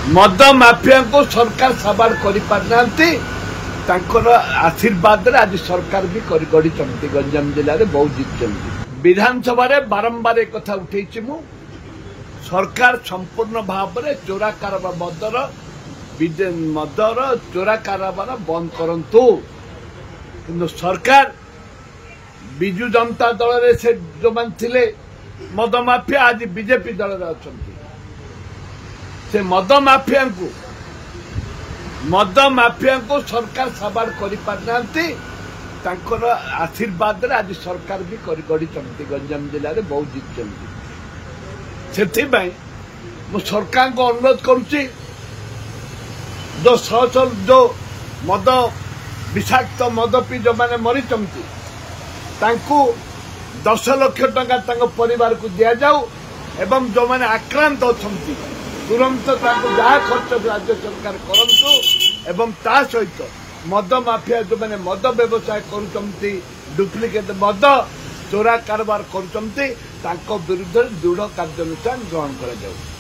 मद माफिया को सरकार सवार कर आशीर्वाद आज सरकार भी गढ़ी गंजाम जिले में बहुत जीत विधानसभा बारंबार एक कथा उठे मु सरकार संपूर्ण भाव में चोरा कारबार मदर चोरा कारबार बंद करंतु किंतु सरकार बिजु जनता दल से जो मान थिले मद माफिया आज बीजेपी दल में अच्छा से मद माफिया को सरकार सवार कर आशीर्वाद आज सरकार भी गढ़ी गंजाम जिले में बहुत जीत से सरकार को अनुरोध करुच्ची जो मद विषाक्त मद पी जो मैंने मरी 10 लाख टका परिवार को दि जाऊ एवं जो मैंने आक्रांत अच्छा तुरंत जहाँ खर्च राज्य सरकार करंतु एवं ता सहित मद माफिया जो मैंने मद व्यवसाय करुचंती डुप्लिकेट मद चोरा कारबार करुचंती तांको विरुद्ध दृढ़ कार्यानुष्ठान ग्रहण करा जाऊ।